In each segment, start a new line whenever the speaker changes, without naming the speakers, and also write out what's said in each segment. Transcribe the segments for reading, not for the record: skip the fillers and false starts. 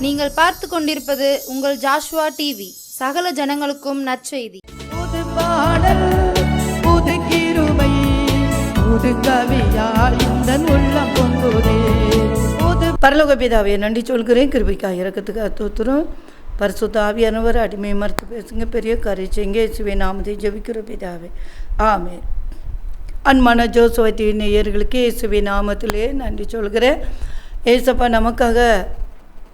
நீங்கள் பார்த்து கொண்டிருப்பது உங்கள் ஜாஷுவா டிவி. சகல ஜனங்களுக்கும் நற்செய்தி.
புது பாடல், புது கிருபை, புது கவியால் இந்த உள்ளம் பொங்குதே. பரலோக பிதாவே, நன்றி சொல்கிறேன். கிருபைக்காக இரக்கத்துக்கு அத்துத்துறோம். பரிசுத்த ஆவியானவர் அடிமை மறுத்து பேசுங்க, பெரிய கரை செய்யுங்க. இயேசுவே நாமத்தை ஜெபிக்கிற பிதாவே, ஆமென். அன்பான ஜோசுவா டிவி நேயர்களுக்கு இயேசுவே நாமத்திலே நன்றி சொல்கிறேன். ஏசப்பா நமக்காக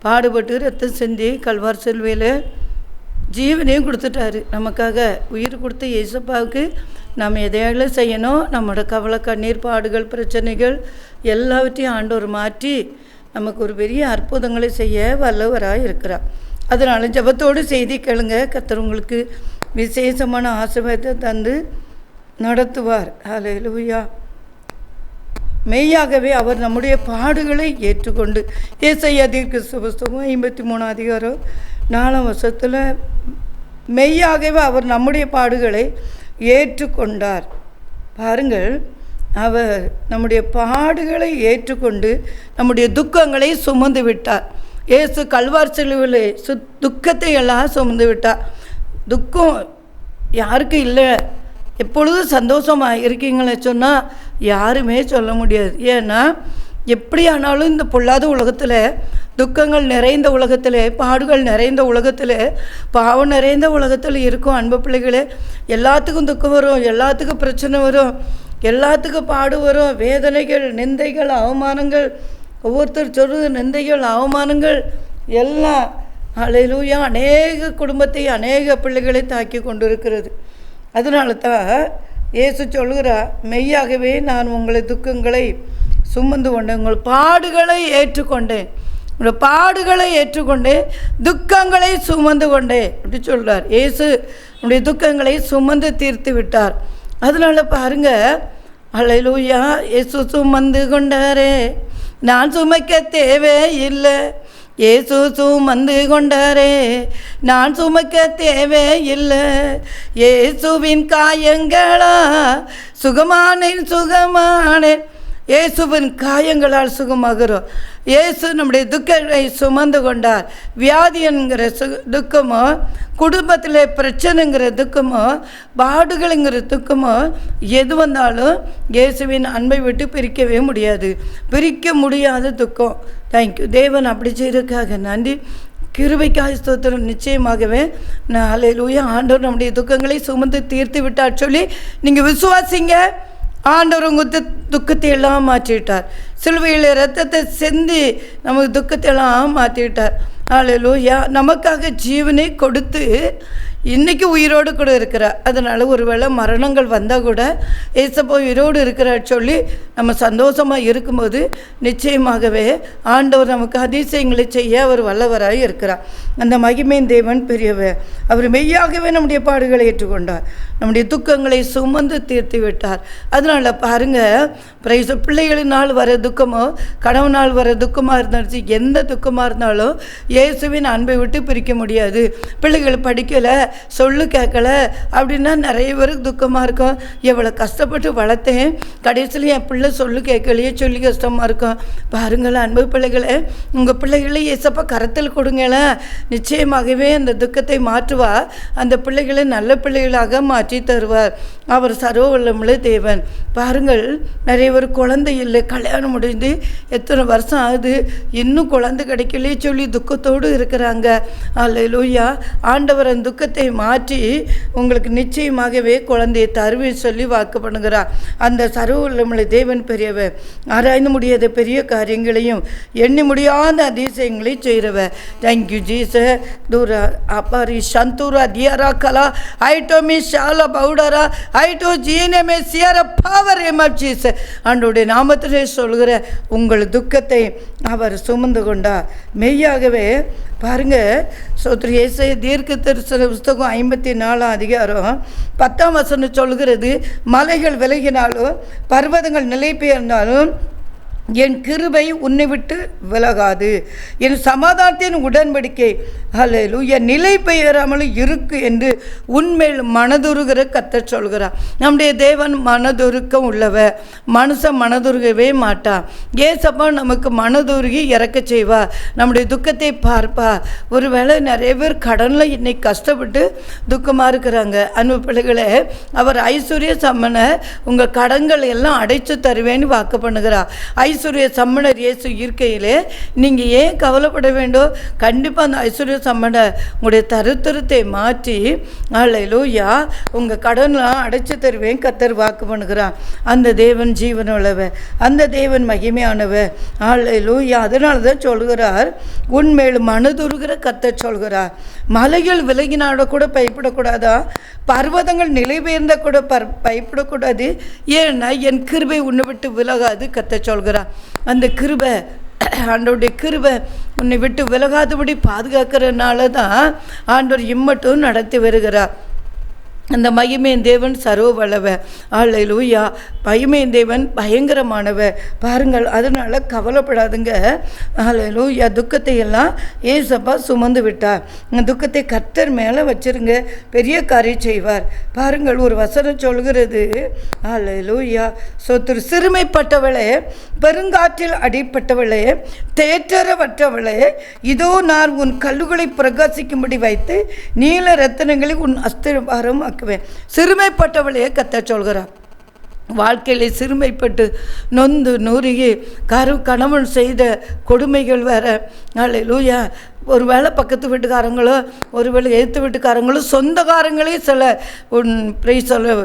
பாடுபட்டு ரத்தம் சிந்தி கல்வார் சிலுவையில் ஜீவனையும் கொடுத்துட்டாரு. நமக்காக உயிர் கொடுத்த ஏசப்பாவுக்கு நம்ம எதையாலும் செய்யணும். நம்மளோட கவலை, கண்ணீர், பாடுகள், பிரச்சனைகள் எல்லாவற்றையும் ஆண்டவர் மாற்றி நமக்கு ஒரு பெரிய அற்புதங்களை செய்ய வல்லவராக இருக்கிறார். அதனால் ஜெபத்தோடு செய்தி கேளுங்க. கர்த்தர் உங்களுக்கு விசேஷமான ஆசீர்வாதத்தை தந்து நடத்துவார். ஹல்லேலூயா. மெய்யாகவே அவர் நம்முடைய பாடுகளை ஏற்றுக்கொண்டு, ஏசாயா தீர்க்கதரிசி புஸ்தகம் 53 அதிகாரம் 4 வசனத்தில் மெய்யாகவே அவர் நம்முடைய பாடுகளை ஏற்றுக்கொண்டார். பாருங்கள், அவர் நம்முடைய பாடுகளை ஏற்றுக்கொண்டு நம்முடைய துக்கங்களை சுமந்து விட்டார். இயேசு கல்வார் சிலுவையிலே துக்கத்தை எல்லாம் சுமந்து விட்டார். துக்கம் யாருக்கு இல்லை? எப்பொழுதும் சந்தோஷமாக இருக்கீங்களே சொன்னால் யாருமே சொல்ல முடியாது. ஏன்னா எப்படி ஆனாலும் இந்த பொல்லாத உலகத்தில், துக்கங்கள் நிறைந்த உலகத்தில், பாடுகள் நிறைந்த உலகத்தில், பாவம் நிறைந்த உலகத்தில் இருக்கும் அன்பு பிள்ளைகளே. எல்லாத்துக்கும் துக்கம் வரும், எல்லாத்துக்கும் பிரச்சனை வரும், எல்லாத்துக்கும் பாடு வரும், வேதனைகள், நிந்தைகள், அவமானங்கள், ஒவ்வொருத்தர் சொல்வது நிந்தைகள், அவமானங்கள் எல்லாம் ஹல்லேலூயா அநேக குடும்பத்தை, அநேக பிள்ளைகளை தாக்கி கொண்டு இருக்கிறது. அதனால தான் இயேசு சொல்கிறார், மெய்யாகவே நான் உங்களை துக்கங்களை சுமந்து கொண்டேன், உங்கள் பாடுகளை ஏற்றுக்கொண்டேன், உங்கள் பாடுகளை ஏற்றுக்கொண்டேன், துக்கங்களை சுமந்து கொண்டேன் அப்படி சொல்கிறார். இயேசு நம்முடைய துக்கங்களை சுமந்து தீர்த்து விட்டார். அதனால் பாருங்கள், ஹல்லேலூயா. இயேசு சுமந்து கொண்டாரே, நான் சுமைக்க தேவையில்லை. இயேசு சுமந்து கொண்டாரே, நான் சுமக்க தேவையில்லை. இயேசுவின் காயங்களா சுகமானேன், சுகமானேன். இயேசுவின் காயங்களால் சுகமாகிறோம். இயேசு நம்முடைய துக்கங்களை சுமந்து கொண்டார். வியாதி என்கிற துக்கமோ, குடும்பத்தில் பிரச்சனைங்கிற துக்கமோ, பாடுகளுங்கிற துக்கமோ எது வந்தாலும் இயேசுவின் அன்பை விட்டு பிரிக்கவே முடியாது. பிரிக்க முடியாத துக்கம். தேங்க்யூ தேவன் அப்படி செய்ததுக்காக நன்றி. கிருபைக்காய் ஸ்தோத்திரம். நிச்சயமாகவே நான் ஹல்லேலூயா, ஆண்டவர் நம்முடைய துக்கங்களை சுமந்து தீர்த்து விட்டார் சொல்லி நீங்கள் விசுவாசிங்க. ஆண்டவர் உங்கள் துக்கத்தை எல்லாம் மாற்றிவிட்டார். சிலுவையில் ரத்தத்தை சிந்தி நமக்கு துக்கத்தை எல்லாம் மாற்றிவிட்டார். ஹல்லேலூயா. நமக்காக ஜீவனை கொடுத்து இன்றைக்கி உயிரோடு கூட இருக்கிறார். அதனால் ஒருவேளை மரணங்கள் வந்தால் கூட ஏசப்பா உயிரோடு இருக்கிறார் சொல்லி நம்ம சந்தோஷமாக இருக்கும்போது நிச்சயமாகவே ஆண்டவர் நமக்கு அதிசயங்களை செய்ய அவர் வல்லவராக இருக்கிறார். அந்த மகிமையின் தேவன் பெரியவர். அவர் மெய்யாகவே நம்முடைய பாடுகளை ஏற்றுக்கொண்டார், நம்முடைய துக்கங்களை சுமந்து தீர்த்து விட்டார். அதனால் பாருங்கள், பிள்ளைகளினால் வர துக்கமோ, கணவனால் வர துக்கமாக இருந்தாலும், எந்த துக்கமாக இருந்தாலும் இயேசுவின் அன்பை விட்டு பிரிக்க முடியாது. பிள்ளைகள் படிக்கலை, சொல்லு கேட்கல அப்படின்னா நிறைய பேருக்கு துக்கமாக இருக்கும். எவ்வளோ கஷ்டப்பட்டு வளர்த்தேன், கடைசியில் என் பிள்ளை சொல்லு கேட்கலையே சொல்லி கஷ்டமாக இருக்கும். பாருங்களேன் அன்பு பிள்ளைகளை, உங்கள் பிள்ளைகளை ஏசப்பா கரத்தில் கொடுங்களேன். நிச்சயமாகவே அந்த துக்கத்தை மாற்றுவார். அந்த பிள்ளைகளை நல்ல பிள்ளைகளாக மாற்றி தருவார். அவர் சர்வ வல்லமுள்ள தேவன். பாருங்கள், நிறைய பேர் குழந்தை இல்லை, கல்யாணம் முடிந்து எத்தனை வருஷம் ஆகுது, இன்னும் குழந்தை கிடைக்கலையே சொல்லி துக்கத்தோடு இருக்கிறாங்க. ஹல்லேலூயா. ஆண்டவர் அந்த துக்கத்தை மாற்றி உங்களுக்கு நிச்சயமாகவே குழந்தையை தருவேன் சொல்லி வாக்கு பண்ணுகிறார். அந்த சர்வ வல்லமுள்ள தேவன் பெரியவர். ஆராய்ந்து முடியாத பெரிய காரியங்களையும் எண்ணி முடியாத அதிசயங்களை செய்கிறவர். Thank you Jesus. தூரா அப்பாரி சந்தூரா தியாரா கலா ஐட்டோமி ஷாலா பவுடரா ஐட்டோ ஜீனமே சியர பவர் எம்ஆப் ஜீசஸ். ஆண்டோடைய நாமத்திலே சொல்கிற உங்கள் துக்கத்தை அவர் சுமந்து கொண்டார். மெய்யாகவே பாருங்கள், சோத்ரி ஏசாயா தீர்க்கதரிசன புஸ்தகம் 54 அதிகாரம் 10 வசனம் சொல்கிறது, மலைகள் விலகினாலும், பர்வதங்கள் நிலை பெயர்ந்தாலும், என் கிருபை உன்னை விட்டு விலகாது, என் சமாதானத்தின் உடன்படிக்கை ஹல்லேலூயா நிலை பெயராமல் இருக்கு என்று உன்மேல் மனதுருகிற கர்த்தர் சொல்கிறார். நம்முடைய தேவன் மனதுருக்கம் உள்ளவர், மனுஷன் மனதுருகவே மாட்டான். ஏசப்பா நமக்கு மனதுருகி இறக்க செய்வார், நம்முடைய துக்கத்தை பார்ப்பா. ஒருவேளை நிறைய பேர் கடனில் இன்னைக்கு கஷ்டப்பட்டு துக்கமாக இருக்கிறாங்க. அன்பு பிள்ளைகளே, அவர் ஐஸ்வர்ய சம்மனை உங்கள் கடன்கள் எல்லாம் அடைச்சு தருவேன்னு வாக்கு பண்ணுகிறார். ஐஸ்வர்ய சம்மனர் இயேசு இருக்கையிலே நீங்கள் ஏன் கவலைப்பட வேண்டும்? கண்டிப்பாக அந்த ஐஸ்வர்ய சம்மனை உங்களுடைய தருத்திரத்தை மாற்றி ஹல்லேலூயா உங்கள் கடன்லாம் அடைச்சி தருவேன் கர்த்தர் வாக்கு பண்ணுகிறான். அந்த தேவன் ஜீவனுள்ளவர், அந்த தேவன் மகிமையானவர். ஹல்லேலூயா. அதனால தான் சொல்கிறார், உன்மேல் மனதுருகிற கர்த்தர் சொல்கிறார். மலைகள் விலகினாட கூட பயப்படக்கூடாதா, பர்வதங்கள் நிலை பெயர்ந்த கூட பயப்படக்கூடாது. ஏன்னா என் கிருபை உன்னை விட்டு விலகாது கர்த்தர் சொல்கிறார். அந்த கிருபை, ஆண்டவருடைய கிருபை உன்னை விட்டு விலகாதபடி பாதுகாக்கிறதுனால தான் ஆண்டவர் இம்மட்டும் நடத்தி வருகிறார். அந்த மகிமையின் தேவன் சர்வ வல்லவர். ஹல்லேலூயா. மகிமையின் தேவன் பயங்கரமானவர். பாருங்கள், அதனால் கவலைப்படாதுங்க. ஹல்லேலூயா. துக்கத்தை எல்லாம் ஏசப்பா சுமந்து விட்டார். துக்கத்தை கர்த்தர் மேலே வச்சிருங்க, பெரிய காரியம் செய்வார். பாருங்கள், ஒரு வசனம் சொல்கிறது, ஹல்லேலூயா சோத்திரம், சிறுமைப்பட்டவளே, பெருங்காற்றில் அடிப்பட்டவளே, தேற்றரவற்றவளே, இதோ நான் உன் கல்லுகளை பிரகாசிக்கும்படி வைத்து நீல ரத்தினங்களை உன் அஸ்திபாரம் ஆக்குவேன். சிறுமைப்பட்டவளையே கர்த்தர் சொல்கிறார். வாழ்க்கையிலே சிறுமைப்பட்டு நொந்து நூறுகி கணவன் செய்த கொடுமைகள் வேற. ஹல்லேலூயா. ஒரு வேளை பக்கத்து வீட்டுக்காரங்களோ, ஒருவேளை எழுத்து வீட்டுக்காரங்களோ, சொந்தக்காரங்களே சில சொல்ல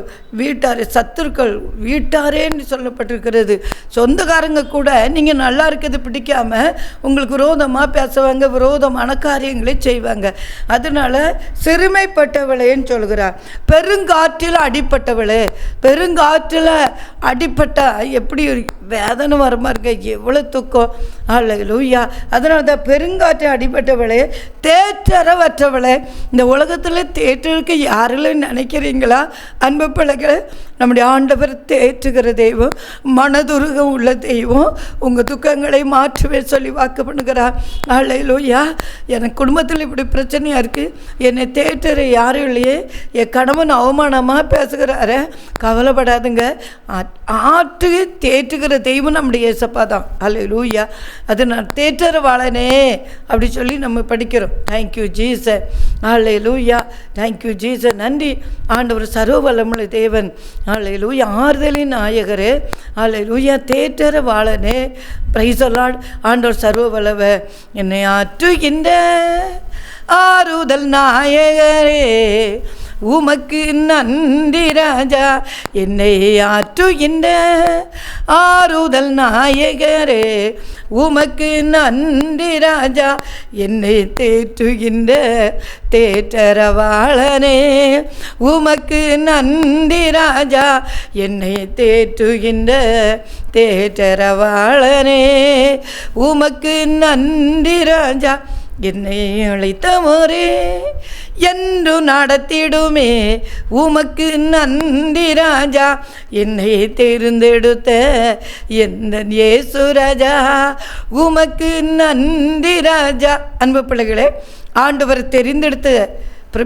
வீட்டார் சத்துருக்கள் வீட்டாரேன்னு சொல்லப்பட்டிருக்கிறது. சொந்தக்காரங்க கூட நீங்கள் நல்லா இருக்கிறது பிடிக்காமல் உங்களுக்கு விரோதமாக பேசுவாங்க, விரோதமான காரியங்களை செய்வாங்க. அதனால் சிறுமைப்பட்டவளேன்னு சொல்கிறார். பெருங்காற்றில் அடிப்பட்டவளே, பெருங்காற்றில் அடிப்பட்டா எப்படி வேதனை வரமா இருக்க, எவ்வளோ துக்கம். ஹல்லேலூயா. அதனால தான் பெருங்காற்று அடிப்பட்டவளே, தேற்றரவற்றவளே. இந்த உலகத்தில் தேற்றருக்கு யாரில் நினைக்கிறீங்களா? அன்பு பிள்ளைகளை, நம்முடைய ஆண்டவர் தேற்றுகிற தெய்வம், மனதுருகம் உள்ள தெய்வம். உங்கள் துக்கங்களை மாற்றுவே சொல்லி வாக்கு பண்ணுகிறார். ஹல்லேலூயா. எனக்கு குடும்பத்தில் இப்படி பிரச்சனையாக இருக்குது, என்னை தேற்றுற யாரும் இல்லையே, என் கணவன் அவமானமாக பேசுகிறாரு. கவலைப்படாதுங்க, ஆற்று தேற்றுகிற தெய்வம் நம்முடைய ஏசப்பா தான். ஹல்லேலூயா. அது நான் தேற்றற வாழனே அப்படி சொல்லி நம்ம படிக்கிறோம். Thank you Jesus. Hallelujah. Thank you Jesus. நன்றி ஆண்டவர், சர்வ வல்லமுள்ள தேவன். ஹல்லேலூயா. ஆறுதலின் நாயகரே. ஹல்லேலூயா. தேற்றற வாழனே. Praise the Lord. ஆண்டவர் சர்வ வல்லவர். என்னை ஆற்றுகின்ற ஆறுதல் நாயகரே, உமக்கு நன்றி ராஜா. என்னை ஆற்றுகின்ற ஆறுதல் நாயகரே, உமக்கு நன்றி ராஜா. என்னை தேற்றுகின்ற தேற்றரவாளனே, உமக்கு நன்றி ராஜா. என்னை தேற்றுகின்ற தேற்றரவாளனே, உமக்கு நன்றி ராஜா. என்னை அழைத்தவரே என்று நடத்திடுமே, உமக்கு நன்றி ராஜா. என்னை தேர்ந்தெடுத்த எந்த இயேசு ராஜா, உமக்கு நன்றி ராஜா. அன்பு பிள்ளைகளே, ஆண்டவர் தெரிந்தெடுத்த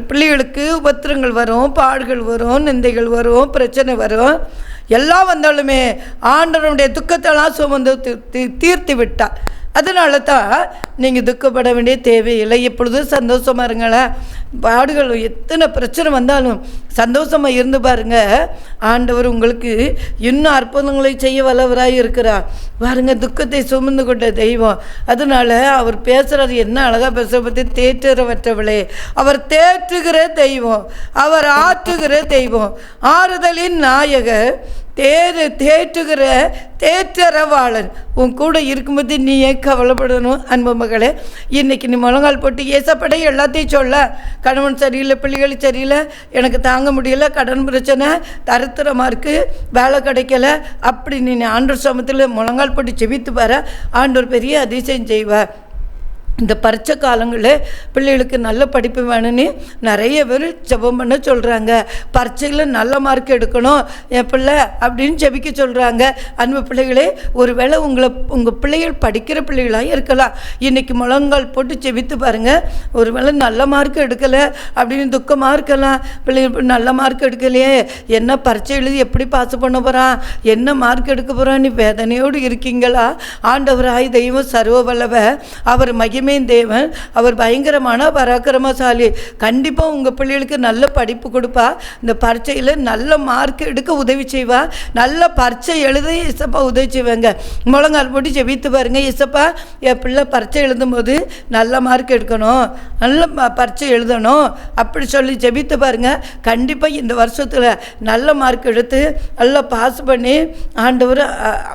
பிள்ளைகளுக்கு உபத்திரங்கள் வரும், பாடுகள் வரும், நிந்தைகள் வரும், பிரச்சனை வரும். எல்லாம் வந்தாலுமே ஆண்டவருடைய துக்கத்தெல்லாம் சுமந்து தீர்த்து விட்டார். அதனால தான் நீங்கள் துக்கப்பட வேண்டிய தேவையில்லை. எப்பொழுதும் சந்தோஷமாக இருங்களேன். பாடுகள் எத்தனை பிரச்சனை வந்தாலும் சந்தோஷமாக இருந்து பாருங்கள். ஆண்டவர் உங்களுக்கு இன்னும் அற்புதங்களை செய்ய வல்லவராக இருக்கிறார். பாருங்கள், துக்கத்தை சுமந்து கொண்ட தெய்வம். அதனால் அவர் பேசுகிறது என்ன அழகாக பேசுகிற பற்றி, தேற்றுகிறவற்றவளே. அவர் தேற்றுகிற தெய்வம், அவர் ஆற்றுகிற தெய்வம், ஆறுதலின் நாயகர், தேற்றுகிற தேற்றரவாளன். உன் கூட இருக்கும்போது நீ ஏன் கவலைப்படணும்? அன்பு மகளே, இன்றைக்கி நீ முழங்கால் போட்டு ஏசப்படை எல்லாத்தையும் சொல்ல, கணவன் சரியில்லை, பிள்ளைகள் சரியில்லை, எனக்கு தாங்க முடியலை, கடன் பிரச்சனை, தரித்திரமாக இருக்குது, வேலை கிடைக்கல, அப்படி நீ ஆண்டவர் சமத்தில் முழங்கால் போட்டு செபித்து பாரு. ஆண்டவர் பெரிய அதிசயம் செய்வார். இந்த பரீட்சை காலங்களில் பிள்ளைகளுக்கு நல்ல படிப்பு வேணும்னு நிறைய பேர் ஜெபம் பண்ண சொல்கிறாங்க. பரீட்சையில் நல்ல மார்க் எடுக்கணும் என் பிள்ளை அப்படின்னு ஜெபிக்க சொல்கிறாங்க. அன்பு பிள்ளைகளே, ஒருவேளை உங்கள் பிள்ளைகள் படிக்கிற பிள்ளைகளாக இருக்கலாம். இன்றைக்கி முழங்கால் போட்டு ஜெபித்து பாருங்கள். ஒருவேளை நல்ல மார்க் எடுக்கலை அப்படின்னு துக்கமாக இருக்கலாம். பிள்ளைகள் நல்ல மார்க் எடுக்கலையே, என்ன பரீட்சை எழுதி எப்படி பாஸ் பண்ண போகிறான், என்ன மார்க் எடுக்க போகிறான்னு வேதனையோடு இருக்கீங்களா? ஆண்டவராய் தெய்வம் சர்வ வல்லவர், அவர் மகிமை தேவன், அவர் பயங்கரமான பராக்கிரமசாலி. கண்டிப்பாக உங்கள் பிள்ளைகளுக்கு நல்ல படிப்பு கொடுப்பா. இந்த பரீட்சையில் நல்ல மார்க் எடுக்க உதவி செய்வா. நல்ல பரீட்சை எழுத இசப்பா உதவி செய்வாங்க. முழங்கால் போட்டு ஜெபித்து பாருங்க. இசப்பா, என் பிள்ளை பரீட்சை எழுதும் போது நல்ல மார்க் எடுக்கணும், நல்ல பரீட்சை எழுதணும் அப்படி சொல்லி ஜெபித்து பாருங்க. கண்டிப்பாக இந்த வருஷத்தில் நல்ல மார்க் எடுத்து நல்லா பாஸ் பண்ணி ஆண்டவர்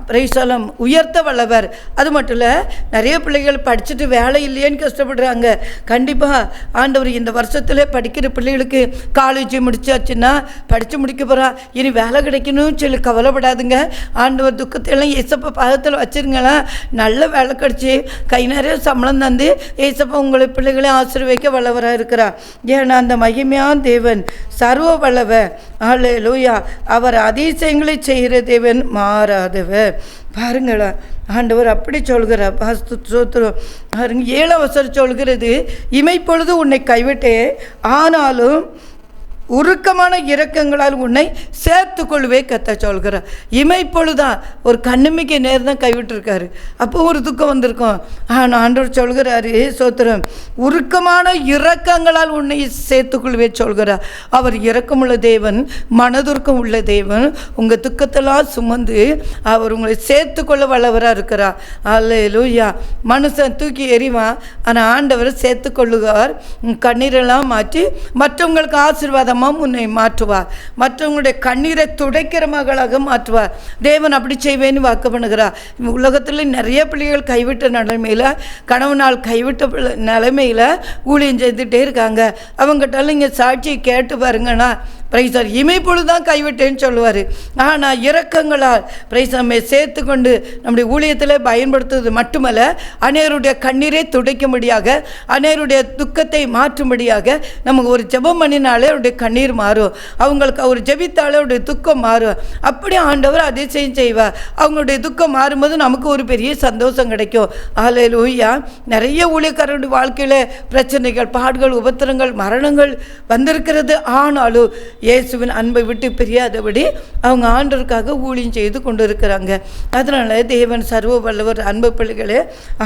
பிரைசலம் உயர்த்த வல்லவர். அது மட்டும் இல்லை, நிறைய பிள்ளைகள் படிச்சுட்டு வேலை இல்லையேன்னு கஷ்டப்படுறாங்க. கண்டிப்பாக ஆண்டவர் இந்த வருஷத்தில் படிக்கிற பிள்ளைகளுக்கு காலேஜ் முடிச்சாச்சுன்னா படித்து முடிக்க போகிறா, இனி வேலை கிடைக்கணும்னு சொல்லி கவலைப்படாதுங்க. ஆண்டவர் துக்கத்தையெல்லாம் ஏசப்பா பாதத்தில் வச்சுருங்களா. நல்ல வேலை கிடச்சி கை நிறைய சம்பளம் தந்து ஏசப்பா உங்களை பிள்ளைகளை ஆசீர்வதிக்க வல்லவராக இருக்கிறார். ஏன்னா அந்த மகிமையான தேவன் சர்வ வல்லவர். அல்லேலூயா. அவர் அதிசயங்களை செய்கிற தேவன், மாறாதவர். பாருங்களேன், ஆண்டவர் அப்படி சொல்கிறார். சோத்திரம் பாருங்க, 7 வசனம் சொல்கிறது, இமைப்பொழுது உன்னை கைவிட்டேன், ஆனாலும் உருக்கமான இரக்கங்களால் உன்னை சேர்த்து கொள்வே கத்த சொல்கிறார். இமைப்பொழுதான் ஒரு கண்ணுமிக்க நேரம் தான் கைவிட்டிருக்காரு. அப்போ ஒரு துக்கம் வந்திருக்கும். ஆனால் ஆண்டவர் சொல்கிறாரு, சோத்திரம், உருக்கமான இரக்கங்களால் உன்னை சேர்த்து கொள்வே சொல்கிறார். அவர் இரக்கமுள்ள தேவன், மனதுருக்கம் உள்ள தேவன். உங்கள் துக்கத்தெல்லாம் சுமந்து அவர் உங்களை சேர்த்து கொள்ள வல்லவராக இருக்கிறார். அல்லேலூயா. மனுஷன் தூக்கி எறிவான், ஆனால் ஆண்டவர் சேர்த்து கொள்ளுவார். கண்ணீரெல்லாம் மாற்றி மற்றவங்களுக்கு ஆசீர்வாதம் உன்னை மாற்றுவார். மற்றவங்களுடைய கண்ணீரை துடைக்கிற மகளாக மாற்றுவார். தேவன் அப்படி செய்வேன்னு வாக்கு பண்ணுகிறார். உலகத்தில் நிறைய பிள்ளைகள் கைவிட்ட நிலைமையில், கணவனால் கைவிட்ட நிலைமையில் ஊழியம் செய்துகிட்டே இருக்காங்க. அவங்ககிட்ட இங்கே சாட்சியை கேட்டு பாருங்கன்னா, பிரைசர் இமைப்பொழுதுதான் கைவிட்டேன்னு சொல்லுவார். ஆனால் இரக்கங்களால் பிரைசம்மை சேர்த்து கொண்டு நம்முடைய ஊழியத்தில் பயன்படுத்துவது மட்டுமல்ல, அநேருடைய கண்ணீரை துடைக்கும்படியாக, அநேருடைய துக்கத்தை மாற்றும்படியாக நமக்கு ஒரு ஜெபம் பண்ணினாலே அவருடைய கண்ணீர் மாறும். அவங்களுக்கு அவர் ஜெபித்தாலே அவருடைய துக்கம் மாறும். அப்படி ஆண்டவர் அதிசயம் செய்வார். அவங்களுடைய துக்கம் மாறும்போது நமக்கு ஒரு பெரிய சந்தோஷம் கிடைக்கும். அல்லேலூயா. நிறைய ஊழியக்காரருடைய வாழ்க்கையில் பிரச்சனைகள், பாடுகள், உபத்திரங்கள், மரணங்கள் வந்திருக்கிறது. ஆனாலும் இயேசுவின் அன்பை விட்டு பிரியாதபடி அவங்க ஆண்டவருக்காக ஊழியம் செய்து கொண்டு இருக்கிறாங்க. அதனால தேவன் சர்வ வல்லவர். அன்பு பிள்ளைகளே,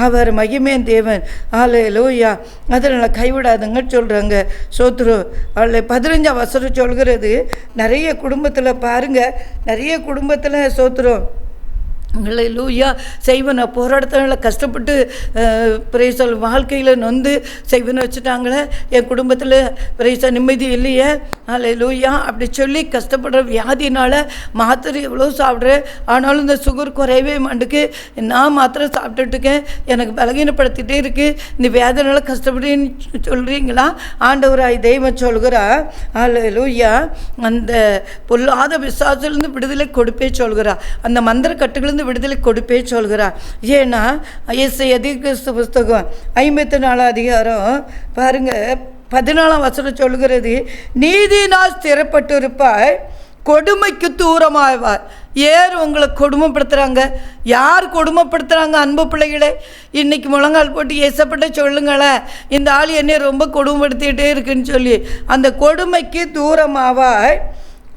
அவர் மகிமையின் தேவன். அல்லேலூயா. அதனால் கைவிடாதுங்க சொல்கிறாங்க. சோத்ரு அதில் 15 வசனம் சொல்கிறது, நிறைய குடும்பத்தில் பாருங்கள், நிறைய குடும்பத்தில் சோத்ரம் அல்லேலூயா செய்வனை போராட்டத்தினால கஷ்டப்பட்டு பிரைசல் வாழ்க்கையில் நொந்து செய்வனை வச்சுட்டாங்களே, என் குடும்பத்தில் பிரைசல் நிம்மதி இல்லையே, அல்லேலூயா அப்படி சொல்லி கஷ்டப்படுற வியாதினால் மாத்திரை எவ்வளோ சாப்பிட்றேன், ஆனாலும் இந்த சுகர் குறையவே மாட்டுக்கு, நான் மாத்திரை சாப்பிட்டுட்டுருக்கேன், எனக்கு பலகீனப்படுத்திகிட்டே இருக்குது, இந்த வியாதினால் கஷ்டப்படுன்னு சொல்கிறீங்களா? ஆண்டவராய் தெய்வம் சொல்கிறா, அல்லேலூயா, அந்த பொல்லாத விசுவாசத்திலிருந்து விடுதலை கொடுப்பே சொல்கிறா, அந்த மந்திர கட்டுகளிலிருந்து விடுதலை கொடுப்பே சொல்கிறார். ஏன்னா எஸ்ஐயா தீர்க்கதரிசி புஸ்தகம் 54 அதிகாரம் பாருங்க 14 வசனம் சொல்கிறது, நீதியினால் ஸ்திரப்பட்டு இருப்பாய், கொடுமைக்கு தூரமாவார். யார் உங்களை கொடுமைப்படுத்துகிறாங்க? யார் கொடுமைப்படுத்துகிறாங்க? அன்பு பிள்ளைகளே, இன்றைக்கி முழங்கால் போட்டு ஏசப்பட்ட சொல்லுங்களேன், இந்த ஆள் என்னை ரொம்ப கொடுமைப்படுத்திகிட்டே இருக்குன்னு சொல்லி. அந்த கொடுமைக்கு தூரமாவாய்.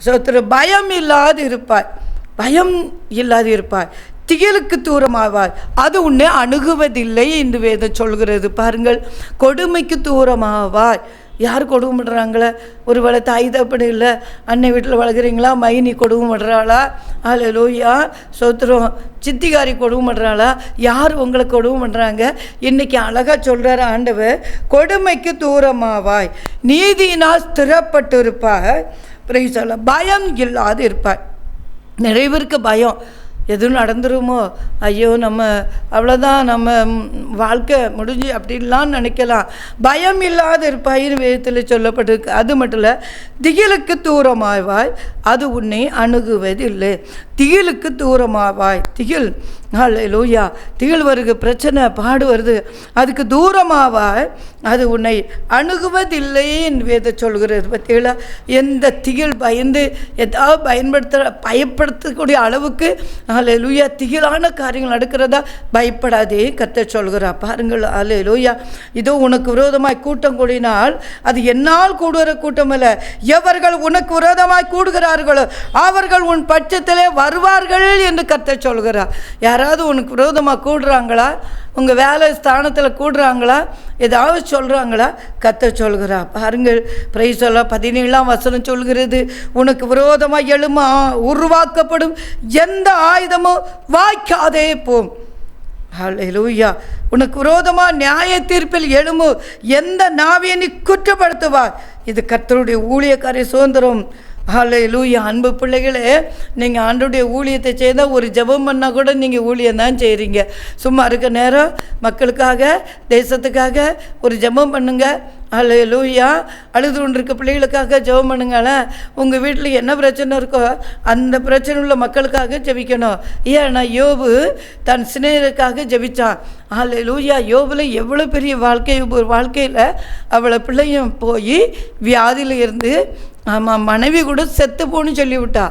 சோத்திர பயம் இல்லாது இருப்பாய், பயம் இல்லாது இருப்பாய், திகிலுக்கு தூரமாவாய், அது உன்னை அணுகுவதில்லை என்று வேதம் சொல்கிறது. பாருங்கள், கொடுமைக்கு தூரமாவாய். யார் கொடுமை பண்ணுறாங்களே? ஒரு வேளை தாய் தப்படி இல்லை, அன்னை வீட்டில் வளர்க்குறீங்களா, மைனி கொடுமை பண்ணுறாளா? அல்லேலூயா. சோத்திரம் சித்திகாரி கொடுமை பண்ணுறாளா? யார் உங்களை கொடுமை பண்ணுறாங்க? இன்றைக்கி அழகாக சொல்கிறார் ஆண்டவர், கொடுமைக்கு தூரமாவாய், நீதியினால் ஸ்திரப்பட்டு இருப்பாய், பிரைசல பயம் இல்லாது இருப்பாய். நிறைய பேருக்கு பயம், எதுவும் நடந்துருமோ, ஐயோ நம்ம அவ்வளோதான், நம்ம வாழ்க்கை முடிஞ்சு அப்படின்லாம் நினைக்கலாம். பயம் இல்லாத இருப்பாயின்னு வேதத்தில் சொல்லப்பட்டிருக்கு. அது மட்டும் இல்லை, திகிலுக்கு தூரமாவாய், அது உன்னை அணுகுவது இல்லை. திகிலுக்கு தூரமாவாய். திகில், ஹல்லேலூயா, திகில் வருது, பிரச்சனை பாடு வருது, அதுக்கு தூரமாவாய், அது உன்னை அணுகுவதில்லை என்று வேதம் சொல்கிறது. பார்த்தீங்களா? எந்த திகில் பயந்து ஏதாவது பயப்படுத்தக்கூடிய அளவுக்கு ஹல்லேலூயா திகிலான காரியங்கள் நடக்கிறதா பயப்படாதே கர்த்தர் சொல்கிறார். பாருங்கள், ஹல்லேலூயா. இதோ உனக்கு விரோதமாய் கூட்டம் கூடினால் அது என்னால் கூடுகிற கூட்டம் அல்ல, எவர்கள் உனக்கு விரோதமாய் கூடுகிறார்களோ அவர்கள் உன் பட்சத்திலே வருவார்கள் என்று கர்த்தர் சொல்கிறார். யாராவது உனக்கு விரோதமாக கூடுறாங்களா? உங்கள் வேலை ஸ்தானத்தில் கூடுறாங்களா? ஏதாவது சொல்கிறாங்களா? கர்த்தர் சொல்கிறார். பாருங்கள், பிரைஸ் சொல்ல 17ஆம் வசனம் சொல்கிறது, உனக்கு விரோதமாக எழுமா உருவாக்கப்படும் எந்த ஆயுதமும் வாய்க்காதே போம். ஹல்லேலூயா. உனக்கு விரோதமாக நியாய தீர்ப்பில் எழுமு எந்த நாவியை நீ குற்றப்படுத்துவார். இது கர்த்தருடைய ஊழியக்கார சுதந்திரம். ஹல்லேலூயா. அன்பு பிள்ளைகளே, நீங்கள் ஆண்டவருடைய ஊழியத்தை செய்தால் ஒரு ஜெபம் பண்ணால் கூட நீங்கள் ஊழியம் தான் செய்கிறீங்க. சும்மா இருக்க நேரம் மக்களுக்காக, தேசத்துக்காக ஒரு ஜெபம் பண்ணுங்க. ஹல்லேலூயா. அழுது கொண்டிருக்க பிள்ளைகளுக்காக ஜெபம் பண்ணுங்களேன். உங்கள் வீட்டில் என்ன பிரச்சனை இருக்கோ அந்த பிரச்சனை உள்ள மக்களுக்காக ஜெபிக்கணும். ஏன்னா யோபு தன் சிநேகருக்காக ஜெபித்தான். ஹல்லேலூயா. யோபுல எவ்வளோ பெரிய வாழ்க்கையில் அவளை பிள்ளையும் போய் வியாதியில் இருந்து, ஆமாம், மனைவி கூட செத்து போன்னு சொல்லிவிட்டா.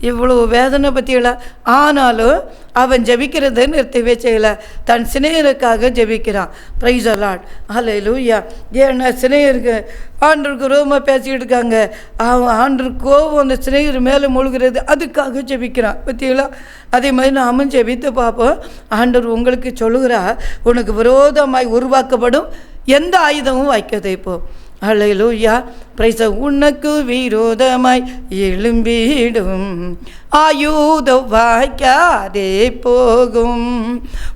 இவ்வளோ வேதனை பற்றியல. ஆனாலும் அவன் ஜெபிக்கிறத நிறுத்தவே செய்யலை. தன் சிநேகருக்காக ஜெபிக்கிறான். Praise the Lord. ஹல்லேலூயா. ஏன்னா சிநேகருக்கு ஆண்டவருக்கு ரோமாக பேசிக்கிட்டு இருக்காங்க. அவன் ஆண்டவர் கோபம் அந்த சிநேகர் மேலே மூழ்கிறது, அதுக்காக ஜெபிக்கிறான். பற்றியலா? அதே மாதிரி நாமும் ஜெபித்து பார்ப்போம். ஆண்டவர் உங்களுக்கு சொல்லுகிறா, உனக்கு விரோதமாய் உருவாக்கப்படும் எந்த ஆயுதமும் வைக்கதே போ. ஹல்லேலூயா. பிரைஸ். உனக்கு விரோதமாய் எழும்பிடும் ஆயுதம் வாய்க்காதே போகும்.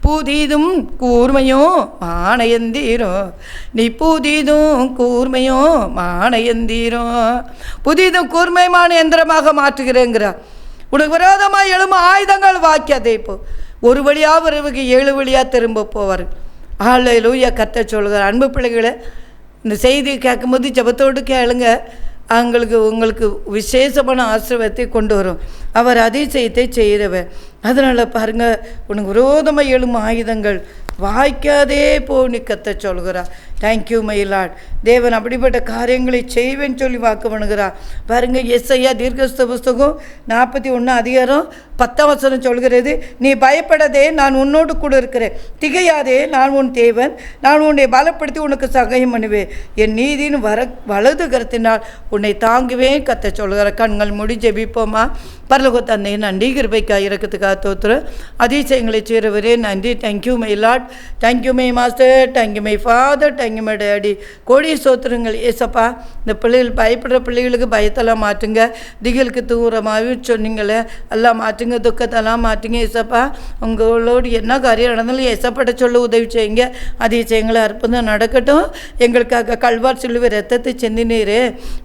புதிதும் கூர்மையும் மானையந்தீரும். நீ புதிதும் கூர்மையும் மானையந்தீரும். புதிதும் கூர்மையான எந்திரமாக மாற்றுகிறேங்கிறார். உனக்கு விரோதமாக எழும் ஆயுதங்கள் வாய்க்காதே போ. ஒரு வழியாக வரவுக்கு 7 வழியாக திரும்ப போவார். ஹல்லேலூயா. கர்த்தர் சொல்கிறார். அன்பு பிள்ளைகளை, இந்த செய்தியை கேட்கும்போது ஜெபத்தோடு கேளுங்க. உங்களுக்கு விசேஷமான ஆசீர்வாதத்தை கொண்டு வரும். அவர் அதிசயத்தை செய்கிறவர். அதனால் பாருங்கள், உனக்கு விரோதமாக எழும் ஆயுதங்கள் வாய்க்காதே போன்னு கர்த்தர் சொல்கிறார். Thank you my Lord. தேவன் அப்படிப்பட்ட காரியங்களை செய்வேன்னு சொல்லி வாக்கு பண்ணுகிறார். பாருங்கள், எஸ்ஐயா தீர்க்கதரிசி புஸ்தகம் 41 அதிகாரம் 10 வசனம் சொல்கிறது, நீ பயப்படாதே, நான் உன்னோடு கூட இருக்கிறேன். திகையாதே, நான் உன் தேவன். நான் உன்னை பலப்படுத்தி உனக்கு சகாயம் பண்ணுவேன். என் நீதியின் வலது கரத்தினால் உன்னை தாங்குவேன் கர்த்தர் சொல்கிறார். கண்கள் மூடி ஜெபிப்போமா? பரலோக தந்தையை நன்றி, கிருபைக்காக இரக்கத்துக்காக தோத்துறேன். அதிசயங்களை செய்கிறவரே நன்றி. Thank you my Lord. Thank you my master. Thank you my father. Thank you my daddy. கோடி சோத்திரங்கள் ஏசப்பா. இந்த பிள்ளைகள் பயப்படுற பிள்ளைகளுக்கு பயத்தெல்லாம் மாற்றுங்க. திகிலுக்கு தூரமாக சொன்னீங்களே எல்லாம் மாற்றுங்க. துக்கத்தெல்லாம் மாற்றுங்க ஏசப்பா. உங்களோடு என்ன காரியம் நடந்தாலும் ஏசப்பட்ட சொல்ல உதவி செய்யுங்க. அதிசயங்களை அற்புதம் நடக்கட்டும். எங்களுக்காக கல்வார் சிலுவை ரத்தத்தை சிந்தினீரே,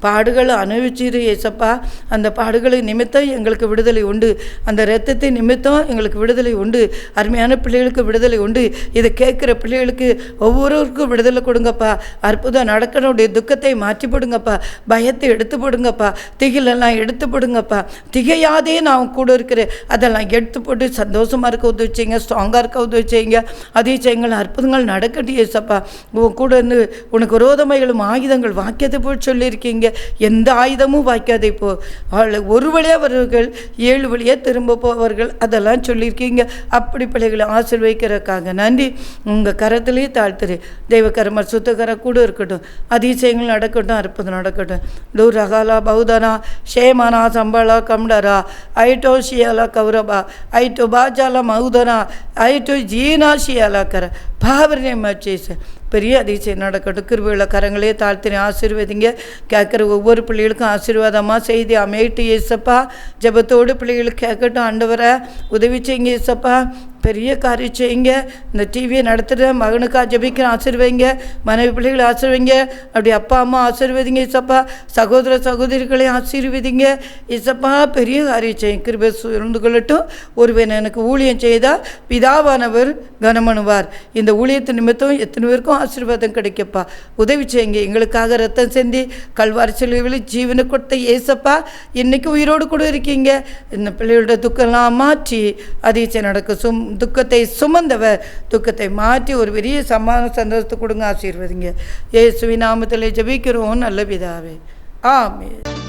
பாடுகளை அனுபவிச்சீரு ஏசப்பா. அந்த பாடுகளை நிமித்தம் எங்களுக்கு விடுதலை உண்டு. அந்த இரத்தத்தை நிமித்தம் எங்களுக்கு விடுதலை உண்டு. அருமையான பிள்ளைகளுக்கு விடுதலை உண்டு. இதை கேட்குற பிள்ளைகளுக்கு ஒவ்வொருவருக்கும் விடுதலை கொடுங்கப்பா. அற்புதம் நடக்கணுடைய துக்கத்தை மாற்றி போடுங்கப்பா. பயத்தை எடுத்து போடுங்கப்பா. திகிலெல்லாம் எடுத்து போடுங்கப்பா. திகையாதே நான் கூட இருக்கிறேன், அதெல்லாம் எடுத்து போட்டு சந்தோஷமாக இருக்க உதவி செய்யுங்க. ஸ்ட்ராங்காக இருக்க உதவி செய்யுங்க. அதிசயங்கள் அற்புதங்கள் நடக்கட்டி ஏசப்பா. கூட இருந்து உனக்கு விரோதமைகளும் ஆயுதங்கள் வாக்கியத்தை போய் சொல்லியிருக்கீங்க. எந்த ஆயுதமும் வாய்க்காதே போ. ஒரு வழியாக வருவர்கள் 7 வழியாக திரும்ப போவார்கள், அதெல்லாம் சொல்லியிருக்கீங்க. அப்படி பிள்ளைகளை ஆசீர்வதிக்கிறதுக்காக நன்றி. உங்கள் கரத்திலேயே தாழ்த்துரு. தெய்வக்கரமர் சுத்தக்கர கூட இருக்கட்டும். அதிசயங்கள் நடக்கட்டும். அற்புதம் நடக்கட்டும். லூரகாலா பௌதனா ஷேமனா சம்பளா கம்டரா ஐட்டோ ஷியாலா கௌரபா ஐட்டோ பாஜாலா மௌதனா ஐட்டோ ஜீனா ஷியாலா கர பாவரனே மச்சேச. பெரிய அதிசயம் நடக்கட்டும். கிருபையுள்ள கரங்களே தாழ்த்தினே ஆசீர்வதிங்க. கேட்குற ஒவ்வொரு பிள்ளைகளுக்கும் ஆசீர்வாதமாக செய்தி அமைட்டு ஏசப்பா. ஜெபத்தோடு பிள்ளைகளுக்கு கேட்கட்டும். ஆண்டவரை உதவி செய்யுங்க ஏசப்பா. பெரிய காரியம் செய்யுங்க. இந்த டிவியை நடத்துகிற மகனுக்காக ஜெபிக்கிற ஆசீர்வதிங்க, மனைவி பிள்ளைகளை ஆசீர்வதிங்க, அப்படி அப்பா அம்மா ஆசீர்வதிங்க இசப்பா, சகோதர சகோதரிகளை ஆசீர்வதிங்க இசப்பா. பெரிய காரியம் செய்யும், கிருபை சூழ்ந்து கொள்ளட்டும். ஒருவன் எனக்கு ஊழியம் செய்தால் பிதாவானவர் கனமணுவார். இந்த ஊழியத்து நிமித்தம் எத்தனை பேருக்கும் ஆசீர்வாதம் கிடைக்கப்பா. உதவி செய்யுங்க. எங்களுக்காக ரத்தம் செந்தி கல்வாரி சிலுவையில் ஜீவனை கொடுத்த ஏசப்பா, இன்றைக்கி உயிரோடு கூட இருக்கீங்க. இந்த பிள்ளைகளோட துக்கம்லாம் மாற்றி அதிர்ச்சி நடக்க துக்கத்தை சுமந்தவர் துக்கத்தை மாற்றி ஒரு பெரிய சமாதான சந்தோஷத்தை கொடுங்க, ஆசீர்வதிங்க. இயேசுவின் நாமத்திலே ஜெபிக்கிறோம் நல்ல பிதாவே, ஆமென்.